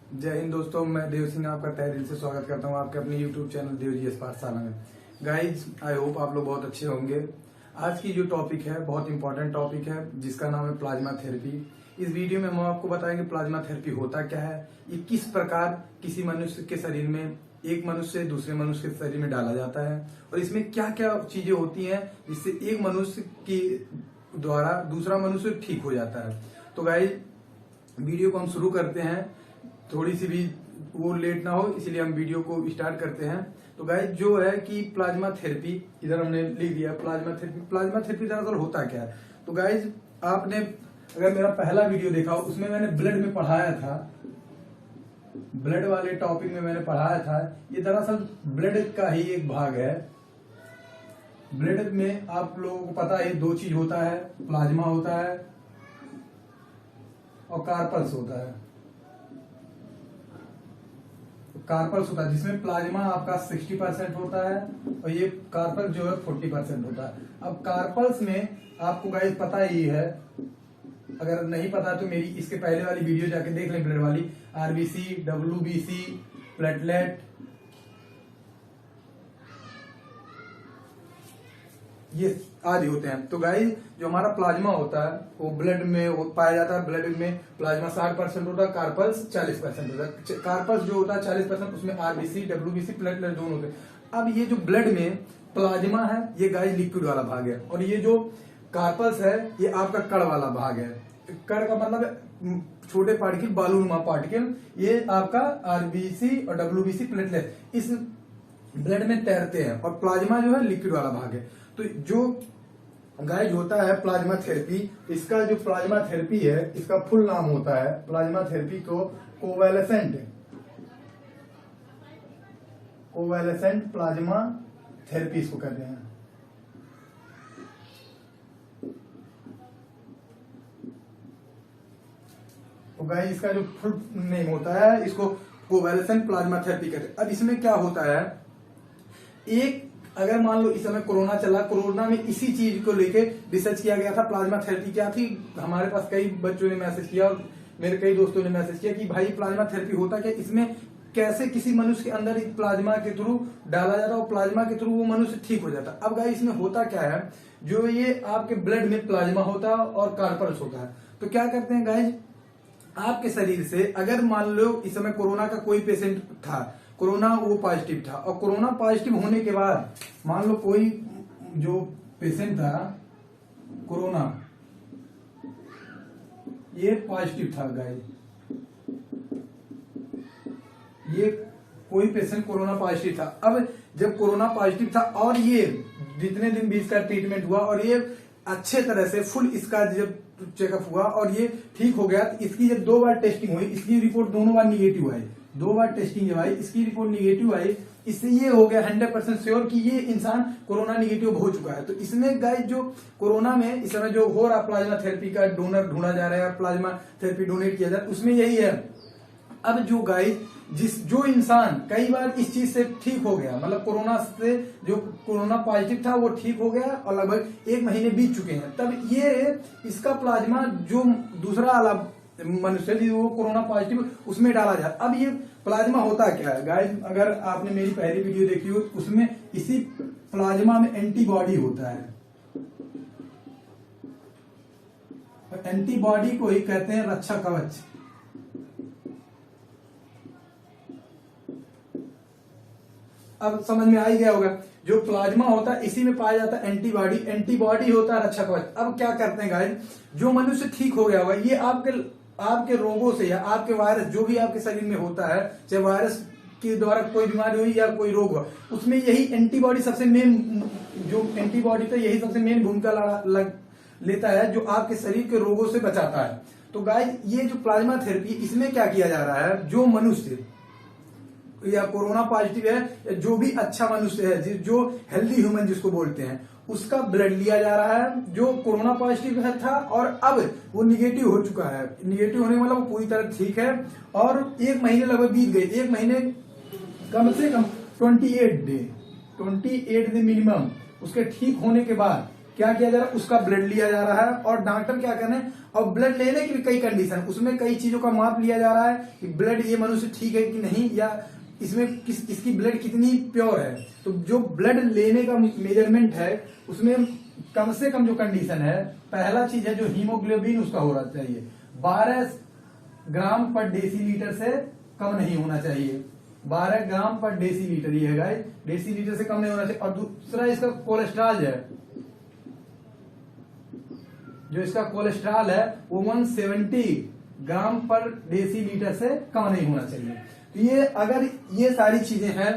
जय हिंद दोस्तों, मैं देव सिंह आपका तहे दिल से स्वागत करता हूं आपके अपने YouTube चैनल देवजीएस पाठशाला में। गाइज, आई होप आप लोग बहुत अच्छे होंगे। आज की जो टॉपिक है बहुत इंपॉर्टेंट टॉपिक है जिसका नाम है प्लाज्मा थेरेपी। इस वीडियो में हम आपको बताएंगे प्लाज्मा थेरेपी होता क्या है, ये किस प्रकार किसी मनुष्य के शरीर में एक मनुष्य से दूसरे मनुष्य के शरीर में डाला जाता है और इसमें क्या क्या चीजें होती हैं जिससे एक मनुष्य की द्वारा दूसरा मनुष्य ठीक हो जाता है। तो गाइज, वीडियो को हम शुरू करते हैं। थोड़ी सी भी वो लेट ना हो इसलिए हम वीडियो को स्टार्ट करते हैं। तो गाइज, जो है कि प्लाज्मा थेरेपी, इधर हमने लिख दिया प्लाज्मा थेरेपी। प्लाज्मा थेरेपी दरअसल होता क्या है? तो गाइज, आपने अगर मेरा पहला वीडियो देखा उसमें मैंने ब्लड में पढ़ाया था, ब्लड वाले टॉपिक में मैंने पढ़ाया था। ये दरअसल ब्लड का ही एक भाग है। ब्लड में आप लोगों को पता है दो चीज होता है, प्लाज्मा होता है और कार्पल्स होता है। कार्पल्स होता है जिसमें प्लाज्मा आपका 60% होता है और ये कार्पल्स जो है 40% होता है। अब कार्पल्स में आपको गाइस पता ही है, अगर नहीं पता तो मेरी इसके पहले वाली वीडियो जाके देख लें, ब्लड वाली। आरबीसी, डब्ल्यूबीसी, प्लेटलेट, ये आदि होते हैं। तो गाइस, जो हमारा प्लाज्मा होता है वो ब्लड में पाया जाता है। ब्लड में प्लाज्मा 60% होता है, कार्पल्स 40% होता है। कार्पल्स जो होता है 40%, उसमें आरबीसी, डब्ल्यूबीसी, प्लेटलेट दोनों होते हैं। अब ये जो ब्लड में प्लाज्मा है ये गाइस लिक्विड वाला भाग है और ये जो कार्पल्स है ये आपका कण वाला भाग है। कण का मतलब छोटे पार्टिकल, बालूनुमा पार्टिकल। ये आपका आरबीसी और डब्ल्यूबीसी, प्लेटलेट इस ब्लड में तैरते हैं और प्लाज्मा जो है लिक्विड वाला भाग है। तो जो गाइस होता है प्लाज्मा थेरेपी, इसका जो प्लाज्मा थेरेपी है इसका फुल नाम होता है प्लाज्मा थेरेपी को कोवैलेसेंट प्लाज्मा थेरेपी इसको कहते हैं। तो गाइस, इसका जो फुल नेम होता है इसको कोवैलेसेंट प्लाज्मा थेरेपी कहते हैं। अब इसमें क्या होता है, एक अगर मान लो इस समय कोरोना चला, कोरोना में इसी चीज को लेके रिसर्च किया गया था। प्लाज्मा थेरेपी क्या थी, हमारे पास कई बच्चों ने मैसेज किया और मेरे कई दोस्तों ने मैसेज किया कि भाई प्लाज्मा थेरेपी होता क्या, इसमें कैसे किसी मनुष्य के अंदर एक प्लाज्मा के थ्रू डाला जाता है और प्लाज्मा के थ्रू वो मनुष्य ठीक हो जाता है। अब गाइस, इसमें होता क्या है, जो ये आपके ब्लड में प्लाज्मा होता है और कार्पल्स होता है। तो क्या करते हैं गाइस, आपके शरीर से अगर मान लो इस समय कोरोना का कोई पेशेंट था, कोरोना वो पॉजिटिव था और कोरोना पॉजिटिव होने के बाद मान लो कोई जो पेशेंट था कोरोना, ये पॉजिटिव था गाइस, ये कोई पेशेंट कोरोना पॉजिटिव था। अब जब कोरोना पॉजिटिव था और ये जितने दिन भी इसका ट्रीटमेंट हुआ और ये अच्छे तरह से फुल इसका जब चेकअप हुआ और ये ठीक हो गया, तो इसकी जब 2 बार टेस्टिंग हुई, इसकी रिपोर्ट दोनों बार निगेटिव आई। 2 बार टेस्टिंग जब आई, इसकी रिपोर्ट निगेटिव आई, इससे ये हो गया 100% श्योर कि ये इंसान कोरोना निगेटिव हो चुका है। तो इसमें गाइस, जो कोरोना में इस समय जो हो रहा प्लाज्मा थेरेपी का डोनर ढूंढा जा रहा है, प्लाज्मा थेरेपी डोनेट किया जा रहा है, उसमें यही है। अब जो गाइस, जो इंसान कई बार इस चीज से ठीक हो गया, मतलब कोरोना से जो कोरोना पॉजिटिव था वो ठीक हो गया और लगभग 1 महीने बीत चुके हैं, तब ये इसका प्लाज्मा जो दूसरा वाला मनुष्य वो कोरोना पॉजिटिव उसमें डाला जाए। अब ये प्लाज्मा होता क्या है गाइस, अगर आपने मेरी पहली वीडियो देखी हो उसमें इसी प्लाज्मा में एंटीबॉडी होता है। एंटीबॉडी को ही कहते हैं रक्षा कवच। अब समझ में आ ही गया होगा, जो प्लाज्मा होता है इसी में पाया जाता है एंटीबॉडी। एंटीबॉडी होता है रक्षा कवच। अब क्या करते हैं गाइस, जो मनुष्य ठीक हो गया होगा, ये आपके रोगों से या आपके वायरस जो भी आपके शरीर में होता है, चाहे वायरस के द्वारा कोई बीमारी हुई या कोई रोग हुआ, उसमें यही एंटीबॉडी सबसे मेन, जो एंटीबॉडी था यही सबसे मेन भूमिका लेता है जो आपके शरीर के रोगों से बचाता है। तो गाइस, ये जो प्लाज्मा थेरेपी, इसमें क्या किया जा रहा है, जो मनुष्य या कोरोना पॉजिटिव है या जो भी अच्छा मनुष्य है, जो हेल्दी ह्यूमन जिसको बोलते हैं, उसका ब्लड लिया जा रहा है जो कोरोना पॉजिटिव है था और अब वो निगेटिव हो चुका है। निगेटिव होने वाला वो पूरी तरह ठीक है और 1 महीने लगभग बीत गए। 1 महीने कम से कम 28 डे मिनिमम उसके ठीक होने के बाद क्या किया जा रहा है, उसका ब्लड लिया जा रहा है। और डॉक्टर क्या कर रहे हैं, और ब्लड लेने की भी कई कंडीशन, उसमें कई चीजों का माप लिया जा रहा है कि ब्लड ये मनुष्य ठीक है कि नहीं, या इसमें इसकी ब्लड कितनी प्योर है। तो जो ब्लड लेने का मेजरमेंट है उसमें कम से कम जो कंडीशन है, पहला चीज है जो हीमोग्लोबिन उसका होना चाहिए 12 ग्राम पर डेसीलीटर से कम नहीं होना चाहिए। 12 ग्राम पर डेसीलीटर, ये है गाइस, डेसीलीटर से कम नहीं होना चाहिए। और दूसरा इसका कोलेस्ट्रॉल है, जो इसका कोलेस्ट्रॉल है वो 170 ग्राम पर डेसीलीटर से कम नहीं होना चाहिए। तो ये अगर ये सारी चीजें हैं,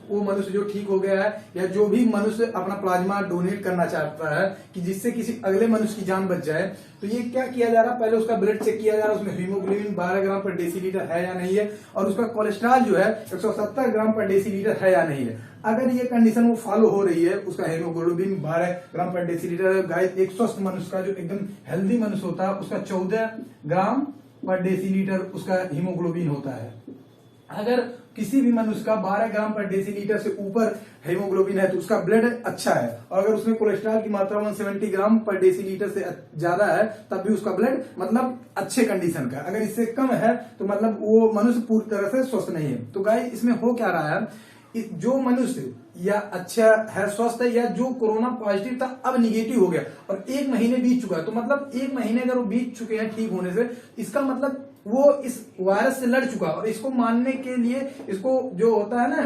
वो मनुष्य जो ठीक हो गया है, या जो भी मनुष्य अपना प्लाज्मा डोनेट करना चाहता है कि जिससे किसी अगले मनुष्य की जान बच जाए, तो ये क्या किया जा रहा है, पहले उसका ब्लड चेक किया जा रहा है, उसमें हीमोग्लोबिन 12 ग्राम पर डेसीलीटर है या नहीं है, और उसका कोलेस्ट्रॉल जो है 170 ग्राम पर डेसीलीटर है या नहीं है। अगर ये कंडीशन वो फॉलो हो रही है, उसका हीमोग्लोबिन 12 ग्राम पर डेसीलीटर, गाइस एक स्वस्थ मनुष्य का जो एकदम हेल्दी मनुष्य होता है उसका 14 ग्राम पर डेसीलीटर उसका हीमोग्लोबिन होता है। अगर किसी भी मनुष्य का 12 ग्राम पर डेसीलीटर से ऊपर हीमोग्लोबिन है तो उसका ब्लड अच्छा है, और अगर उसमें कोलेस्ट्रॉल की मात्रा 170 ग्राम पर डेसीलीटर से ज्यादा है तब भी उसका ब्लड मतलब अच्छे कंडीशन का। अगर इससे कम है तो मतलब वो मनुष्य पूरी तरह से स्वस्थ नहीं है। तो गाइस इसमें हो क्या रहा है, जो मनुष्य या अच्छा है, स्वस्थ है, या जो कोरोना पॉजिटिव था अब निगेटिव हो गया और 1 महीने बीत चुका है, तो मतलब 1 महीने अगर वो बीत चुके हैं ठीक होने से, इसका मतलब वो इस वायरस से लड़ चुका। और इसको मानने के लिए इसको जो होता है ना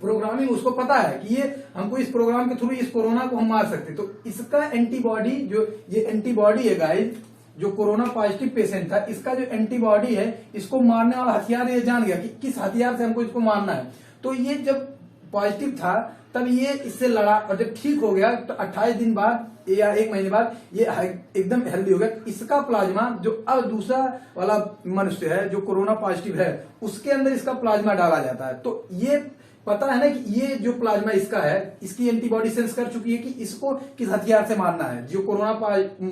प्रोग्रामिंग, उसको पता है कि ये हमको इस प्रोग्राम के थ्रू इस कोरोना को हम मार सकते। तो इसका एंटीबॉडी, जो ये एंटीबॉडी है गाइस, जो कोरोना पॉजिटिव पेशेंट था, इसका जो एंटीबॉडी है, इसको मारने वाला हथियार ये जान गया कि किस हथियार से हमको इसको मारना है। तो ये जब पॉजिटिव था तब ये इससे लड़ा, और जब ठीक हो गया तो 28 दिन बाद या 1 महीने बाद ये एकदम हेल्दी हो गया। इसका प्लाज्मा जो अब दूसरा वाला मनुष्य है जो कोरोना पॉजिटिव है, उसके अंदर इसका प्लाज्मा डाला जाता है। तो ये पता है ना कि ये जो प्लाज्मा इसका है, इसकी एंटीबॉडी सेंस कर चुकी है कि इसको किस हथियार से मारना है, जो कोरोना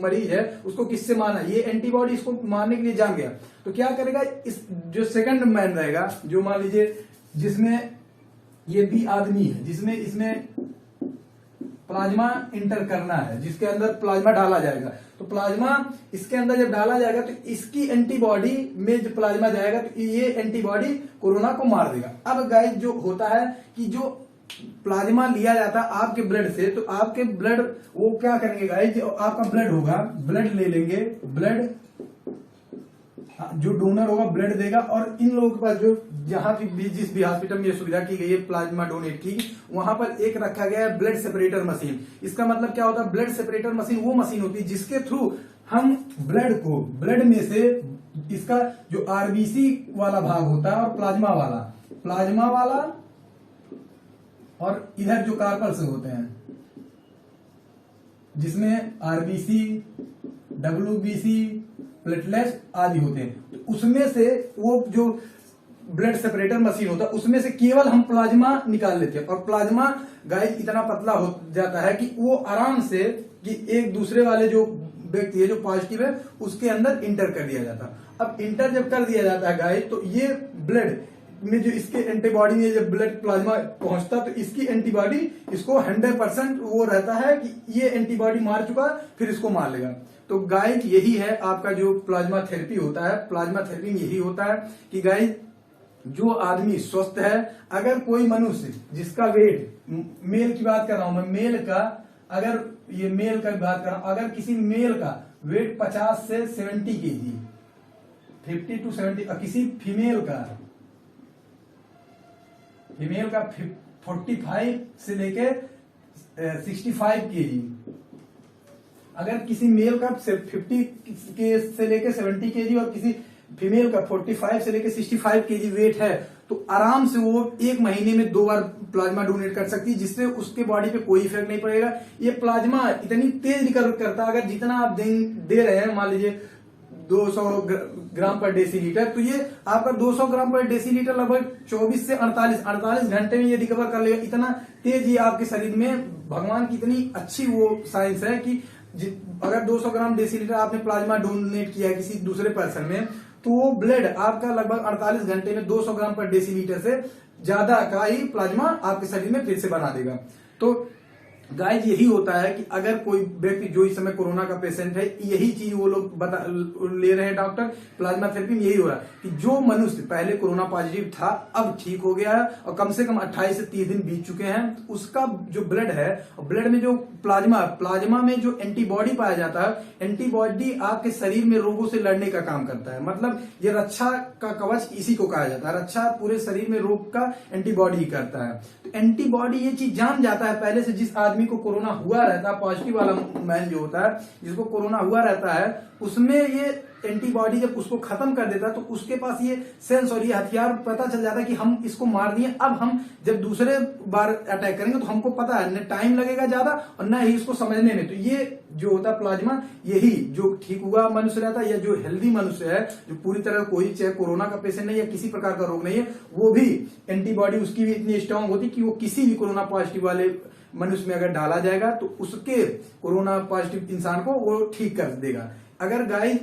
मरीज है उसको किससे मारना है, ये एंटीबॉडी इसको मारने के लिए जान गया। तो क्या करेगा, इस जो सेकंड मैन रहेगा, जो मान लीजिए जिसमें ये भी आदमी है, जिसमें इसमें प्लाज्मा इंटर करना है, जिसके अंदर प्लाज्मा डाला जाएगा, तो प्लाज्मा इसके अंदर जब डाला जाएगा तो इसकी एंटीबॉडी में जो प्लाज्मा जाएगा तो ये एंटीबॉडी कोरोना को मार देगा। अब गाइस जो होता है कि जो प्लाज्मा लिया जाता है आपके ब्लड से, तो आपके ब्लड वो क्या करेंगे गाइस, जो आपका ब्लड होगा, ब्लड ले लेंगे, ब्लड जो डोनर होगा ब्लड देगा, और इन लोगों के पास जो जहां भी जिस भी हॉस्पिटल में ये सुविधा की गई है प्लाज्मा डोनेट की, वहां पर एक रखा गया है ब्लड सेपरेटर मशीन। इसका मतलब क्या होता है, ब्लड सेपरेटर मशीन वो मशीन होती है जिसके थ्रू हम ब्लड को, ब्लड में से इसका जो आरबीसी वाला भाग होता है और प्लाज्मा वाला और इधर जो कार्पल्स होते हैं जिसमें आरबीसी, डब्ल्यूबीसी, प्लेटलेट्स आदि होते हैं, तो उसमें से वो जो ब्लड सेपरेटर मशीन होता है उसमें से केवल हम प्लाज्मा निकाल लेते हैं। और प्लाज्मा गाइस इतना पतला हो जाता है कि वो आराम से कि एक दूसरे वाले जो व्यक्ति है जो पॉजिटिव है उसके अंदर इंटर कर दिया जाता है। अब इंटर जब कर दिया जाता है गाइस, तो ये ब्लड में जो इसके एंटीबॉडी में जब ब्लड प्लाज्मा पहुंचता तो इसकी एंटीबॉडी इसको 100% वो रहता है कि ये एंटीबॉडी मार चुका, फिर इसको मार लेगा। तो गाइस यही है आपका जो प्लाज्मा थेरेपी होता है। प्लाज्मा थेरेपी में यही होता है कि गाइस जो आदमी स्वस्थ है, अगर कोई मनुष्य जिसका वेट, मेल की बात कर रहा हूं मैं, मेल का, अगर ये मेल का बात कर रहा हूं, अगर किसी मेल का वेट 50 से 70 केजी, 50 to 70, और किसी फीमेल का 45 से लेके 65 केजी, अगर किसी मेल का 50 से लेके 70 केजी और किसी फीमेल का 45 से लेके 65 केजी वेट है, तो आराम से वो 1 महीने में 2 बार प्लाज्मा डोनेट कर सकती है, जिससे उसके बॉडी पे कोई इफेक्ट नहीं पड़ेगा। ये प्लाज्मा इतनी तेज रिकवर करता है, अगर जितना आप दे रहे हैं, मान लीजिए 200 ग्राम पर डेसीलीटर, तो ये आपका 200 ग्राम पर डेसीलीटर लगभग 24 से 48 घंटे में ये रिकवर कर लेगा। इतना तेज ये आपके शरीर में, भगवान की इतनी अच्छी वो साइंस है कि अगर 200 ग्राम डेसीलीटर आपने प्लाज्मा डोनेट किया है किसी दूसरे पर्सन में, तो वो ब्लड आपका लगभग 48 घंटे में 200 ग्राम पर डेसीलीटर से ज्यादा का ही प्लाज्मा आपके शरीर में फिर से बना देगा। तो गाइज यही होता है कि अगर कोई व्यक्ति जो इस समय कोरोना का पेशेंट है, यही चीज वो लोग ले रहे हैं डॉक्टर, प्लाज्मा थेरेपी में यही हो रहा है कि जो मनुष्य पहले कोरोना पॉजिटिव था अब ठीक हो गया है और कम से कम 28 से 30 दिन बीत चुके हैं, तो उसका जो ब्लड है, ब्लड में जो प्लाज्मा में जो एंटीबॉडी पाया जाता है, एंटीबॉडी आपके शरीर में रोगों से लड़ने का काम करता है। मतलब ये रक्षा का कवच इसी को कहा जाता है, रक्षा पूरे शरीर में रोग का एंटीबॉडी करता है। तो एंटीबॉडी ये चीज जान जाता है पहले से, जिस आदमी को कोरोना हुआ रहता है, पॉजिटिव वाला मैन जो होता है जिसको कोरोना हुआ रहता है, उसमें ये एंटीबॉडी जब उसको खत्म कर देता है तो उसके पास ये सेंस और ये हथियार पता चल जाता है कि हम इसको मार दिए, अब हम जब दूसरे बार अटैक करेंगे तो हमको पता है न टाइम लगेगा ज्यादा और न ही इसको समझने में। तो ये जो होता है प्लाज्मा, यही जो ठीक हुआ मनुष्य रहता है या जो हेल्दी मनुष्य है, जो पूरी तरह कोई चाहे कोरोना का पेशेंट नहीं या किसी प्रकार का रोग नहीं है, वो भी एंटीबॉडी उसकी भी इतनी स्ट्रांग होती कि वो किसी भी कोरोना पॉजिटिव वाले मनुष्य में अगर डाला जाएगा तो उसके कोरोना पॉजिटिव इंसान को वो ठीक कर देगा। अगर गाइस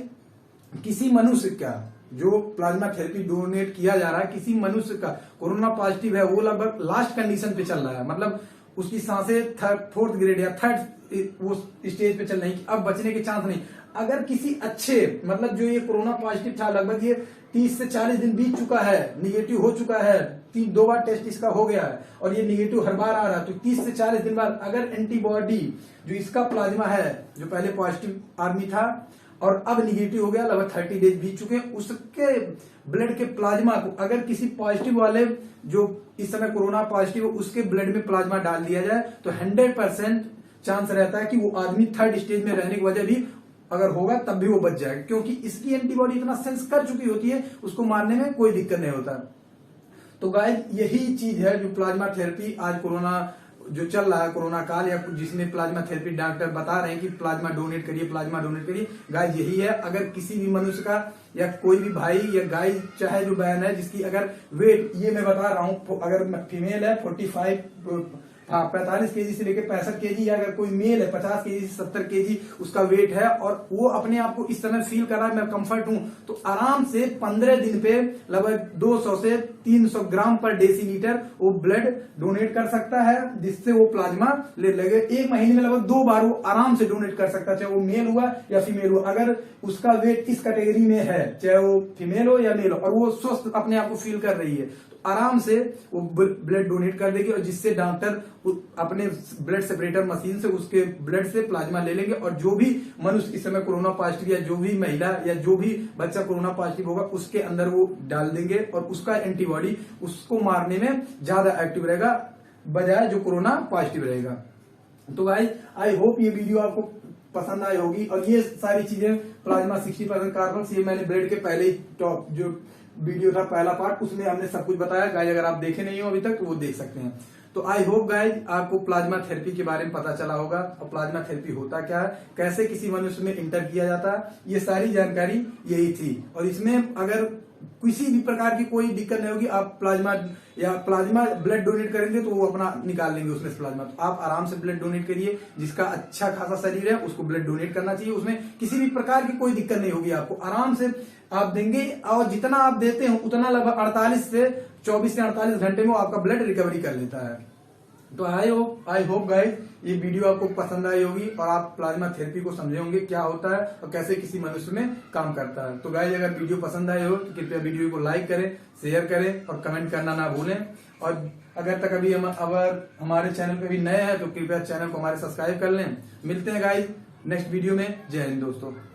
किसी मनुष्य का जो प्लाज्मा थेरेपी डोनेट किया जा रहा है, किसी मनुष्य का कोरोना पॉजिटिव है, वो लगभग लास्ट कंडीशन पे चल रहा है, मतलब उसकी सांसें फोर्थ ग्रेड या थर्ड वो स्टेज पे चल रही, अब बचने के चांस नहीं। अगर किसी अच्छे, मतलब जो ये कोरोना पॉजिटिव था, लगभग ये 30 से 40 दिन बीत चुका है, निगेटिव हो चुका है, 2 बार टेस्ट इसका हो गया है और ये निगेटिव हर बार आ रहा है, तो 30 से 40 दिन बाद अगर एंटीबॉडी जो इसका प्लाज्मा है, जो पहले पॉजिटिव आदमी था और अब निगेटिव हो गया, लगभग 30 डेज बीत चुके हैं, उसके ब्लड के प्लाज्मा को अगर किसी पॉजिटिव वाले जो इस समय कोरोना पॉजिटिव है उसके ब्लड में प्लाज्मा डाल दिया जाए तो 100% चांस रहता है कि वो आदमी थर्ड स्टेज में रहने की वजह भी अगर होगा तब भी वो बच जाएगा, क्योंकि इसकी एंटीबॉडी इतना सेंस कर चुकी होती है, उसको मारने में कोई दिक्कत नहीं होता। तो गाइस यही चीज है जो प्लाज्मा थेरेपी आज कोरोना जो चल रहा है, कोरोना काल, या जिसमें प्लाज्मा थेरेपी डॉक्टर बता रहे हैं कि प्लाज्मा डोनेट करिए, प्लाज्मा डोनेट करिए। गाइस यही है, अगर किसी भी मनुष्य का या कोई भी भाई या गाय चाहे जो बहन है जिसकी अगर वेट, ये मैं बता रहा हूं, अगर फीमेल है 45 केजी से लेकर 65 केजी, या अगर कोई मेल है 50 केजी से 70 केजी उसका वेट है और वो अपने आप को इस समय फील कर रहा है मैं कंफर्ट हूं, तो आराम से 15 दिन पे लगभग 200 से 300 ग्राम पर डेसीलीटर वो ब्लड डोनेट कर सकता है, जिससे वो प्लाज्मा ले लगे। 1 महीने में लगभग 2 बार वो आराम से डोनेट कर सकता है, चाहे वो मेल हुआ या फीमेल हुआ। अगर उसका वेट इस कैटेगरी में है, चाहे वो फीमेल हो या मेल हो, और वो स्वस्थ अपने आप को फील कर रही है, आराम से वो ब्लड डोनेट कर देगी और जिससे डॉक्टर अपने ब्लड सेपरेटर मशीन से उसके ब्लड से प्लाज्मा ले लेंगे और जो भी मनुष्य इस समय कोरोना पॉजिटिव या जो भी महिला या जो भी बच्चा कोरोना पॉजिटिव होगा उसके अंदर वो डाल देंगे और उसका एंटीबॉडी उसको मारने में ज्यादा एक्टिव रहेगा बजाय जो कोरोना पॉजिटिव रहेगा। तो गाइस आई होप ये वीडियो आपको पसंद आई होगी और ये सारी चीजें प्लाज्मा 60% कार्बन, ये मैंने ब्लड के पहले ही टॉप जो वीडियो था पहला पार्ट, उसमें हमने सब कुछ बताया गाइस, अगर आप देखे नहीं हो अभी तक तो वो देख सकते हैं। तो आई होप गाइस आपको प्लाज्मा थेरेपी के बारे में पता चला होगा और प्लाज्मा थेरेपी होता क्या है, कैसे किसी मनुष्य में इंटर किया जाता है, ये सारी जानकारी यही थी। और इसमें अगर किसी भी प्रकार की कोई दिक्कत नहीं होगी, आप प्लाज्मा ब्लड डोनेट करेंगे तो वो अपना निकाल लेंगे उसमें से प्लाज्मा, तो आप आराम से ब्लड डोनेट करिए। जिसका अच्छा खासा शरीर है उसको ब्लड डोनेट करना चाहिए, उसमें किसी भी प्रकार की कोई दिक्कत नहीं होगी, आपको आराम से आप देंगे और जितना आप देते हो उतना लगभग 24 से 48 घंटे में आपका ब्लड रिकवरी कर लेता है। तो आई होप गाइस ये वीडियो आपको पसंद आई होगी और आप प्लाज्मा थेरेपी को समझे होंगे क्या होता है और कैसे किसी मनुष्य में काम करता है। तो गाइस अगर वीडियो पसंद आई हो तो कृपया वीडियो को लाइक करें, शेयर करें और कमेंट करना ना भूलें। और अगर तक अभी अगर हमारे चैनल पे भी नए हैं तो कृपया चैनल को हमारे सब्सक्राइब कर लें। मिलते हैं गाइस नेक्स्ट वीडियो में। जय हिंद दोस्तों।